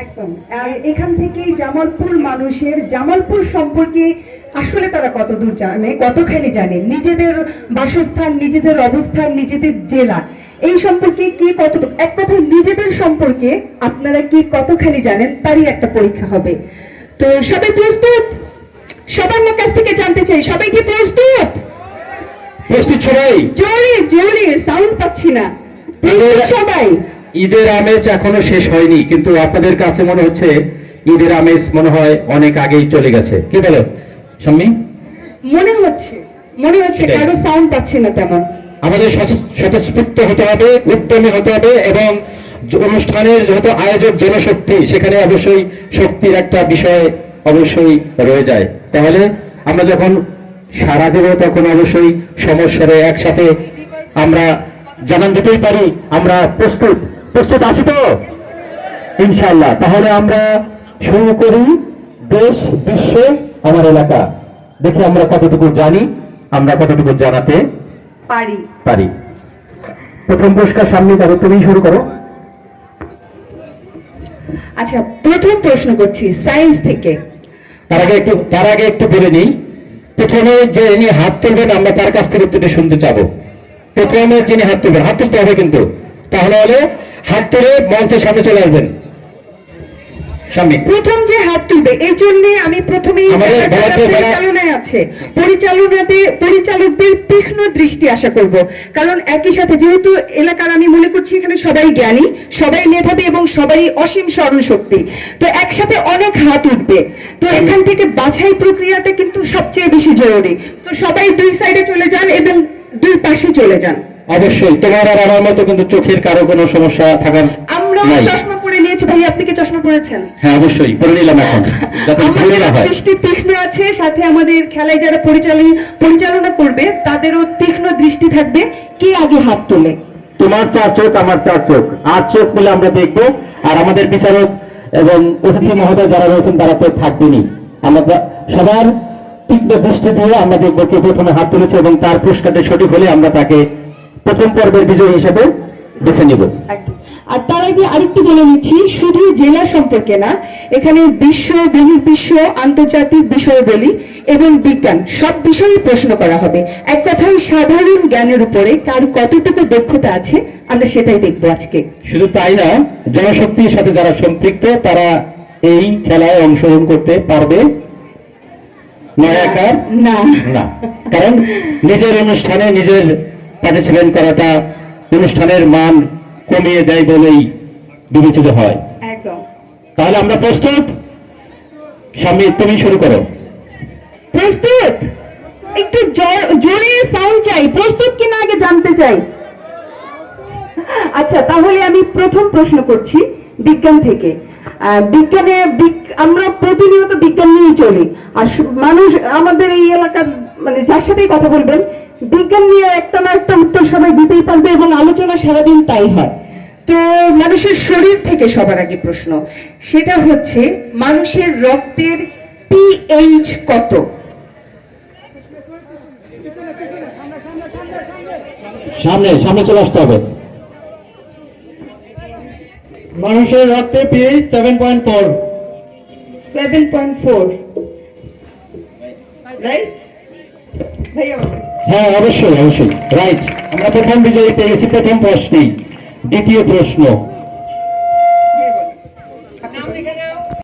একদম এখান থেকেই জামালপুর মানুষের জামালপুর সম্পর্কে আসলে তারা কতদূর জানে, কতখানি জানে, নিজেদের বাসস্থান, নিজেদের অবস্থান, নিজেদের জেলা এই সম্পর্কে কি কতটুকু, এক কথায় নিজেদের সম্পর্কে আপনারা কি কতখানি জানেন তারই একটা পরীক্ষা হবে। তো সবাই প্রস্তুত? সবার কাছ থেকে জানতে চাই, সবাই কি প্রস্তুত? প্রস্তুত সবাই? জোরে জোরে, সাউন্ড পাচ্ছি না। প্রস্তুত সবাই? ঈদের আমেজ এখনো শেষ হয়নি, কিন্তু আপনাদের কাছে মনে হচ্ছে ঈদের আমেজ মনে হয় অনেক আগেই চলে গেছে, কি বলো শাম্মী? মনে হচ্ছে কারো সাউন্ড পাচ্ছি না তেমন। আমাদের স্বতঃস্ফূর্ত হতে হবে, উদ্যমী হতে হবে, এবং অনুষ্ঠানের যত আয়োজক জনশক্তি, সেখানে অবশ্যই শক্তির একটা বিষয় অবশ্যই রয়ে যায়। তাহলে আমরা যখন সারা দেব তখন অবশ্যই সমস্যারে একসাথে আমরা জানান দিতেই পারি আমরা প্রস্তুত। প্রস্তুত আছি তো ইনশাআল্লাহ? তাহলে আমরা শুরু করি। দেশ, বিশ্ব, আমার এলাকা, দেখি আমরা কতটুকু জানি, আমরা কতটুকু জানাতে পারি। প্রথম পুরস্কার সামনে যাবে, তুমি শুরু করো। আচ্ছা, প্রথম প্রশ্ন করছি সায়েন্স থেকে। তার আগে একটু বলে নিই, প্রথমে যে ইনি হাত তুলবেন আমরা তার কাছ থেকে উত্তরটা শুনতে চাবো। প্রথমে যিনি হাত তুলবেন, হাত তুলতে হবে কিন্তু, তাহলে হাত তুলে মঞ্চের সামনে চলে আসবেন। প্রথম যে হাত তুলবে এই জন্য আমি প্রথমেই পরিচালনায় আছে, পরিচালকদের তীক্ষ্ণ দৃষ্টি আশা করব, কারণ একই সাথে যেহেতু এলাকার আমি মনে করছি এখানে সবাই জ্ঞানী, সবাই মেধাবী এবং সবাই অসীম স্মরণ শক্তি, তো একসাথে অনেক হাত উঠবে, তো এখান থেকে বাছাই প্রক্রিয়াটা কিন্তু সবচেয়ে বেশি জরুরি। তো সবাই দুই সাইডে চলে যান এবং দুই পাশে চলে যান। অবশ্যই তোমার আর আমার মতো কিন্তু চোখের কারো কোনো সমস্যা থাকার আমরা চশমা পরে নিয়েছি ভাই, আপনি কি চশমা পরেছেন? হ্যাঁ অবশ্যই পরে নিলাম এখন, যাতে ভুল না হয়। দৃষ্টি তীক্ষ্ণ আছে, সাথে আমাদের খেলায় যারা পরিচালনা করবে তাদেরও তীক্ষ্ণ দৃষ্টি থাকবে। কে আগে হাত তোলে? তোমার 4 চোখ, আমার 4 চোখ, 8 চোখ মিলে আমরা দেখবো। আর আমাদের বিচারক এবং অতিথি মহোদয় যারা রয়েছেন তারা তো থাকবেনই। আমরা সবার তীক্ষ্ণ দৃষ্টি দিয়ে আমরা দেখবো কে প্রথমে হাত তুলেছে, এবং তার পুরস্কারটা সঠিক হলে আমরা তাকে প্রথম পর্বের বিজয়ী হিসেবে বেছে নিব। আর তার আগে আরেকটু বলে নিচ্ছি, শুধু জেলা সম্পর্কে না, এখানে বিশ্ব, বহির্বিশ্ব, আন্তর্জাতিক বিষয়াবলী এবং বিজ্ঞান সব বিষয়ে প্রশ্ন করা হবে। এক কথায় সাধারণ জ্ঞানের উপরে কার কতটুকু দক্ষতা আছে আমরা সেটাই দেখবো আজকে। শুধু তাই না, জনশক্তির সাথে যারা সম্পৃক্ত তারা এই খেলায় অংশগ্রহণ করতে পারবে না, কারণ নিজের অনুষ্ঠানে নিজের পার্টিসিপেট করাটা অনুষ্ঠানের মান কমিয়ে দেয় বলেই বিবেচিত হয়। একদম। তাহলে আমরা প্রস্তুত? শাম্মী তুমি শুরু করো। প্রস্তুত? একটু জোরে সাউন্ড চাই, প্রস্তুত কিনা আগে জানতে চাই। আচ্ছা, তাহলে আমি প্রথম প্রশ্ন করছি বিজ্ঞান থেকে। বিজ্ঞানে আমরা প্রতিনিয়ত বিজ্ঞান নিয়েই চলি, আর মানুষ আমাদের এই এলাকার মানে যার সাথেই কথা বলবেন বিজ্ঞান নিয়ে একটা না একটা উত্তর সবাই দিতেই পারবে এবং আলোচনা সারাদিন তাই হয়। তো মানুষের শরীর থেকে সবার আগে প্রশ্ন, সেটা হচ্ছে মানুষের রক্তের পিএইচ কত? সামনে চলে আসতে হবে। মানুষের রক্তে পিএইচ 7.4। 7.4 রাইট ভাইয়া? হ্যাঁ অবশ্যই রাইট। আমরা প্রথম বিজয়ী পেয়ে গেছি প্রথম প্রশ্নেই। দ্বিতীয় প্রশ্ন,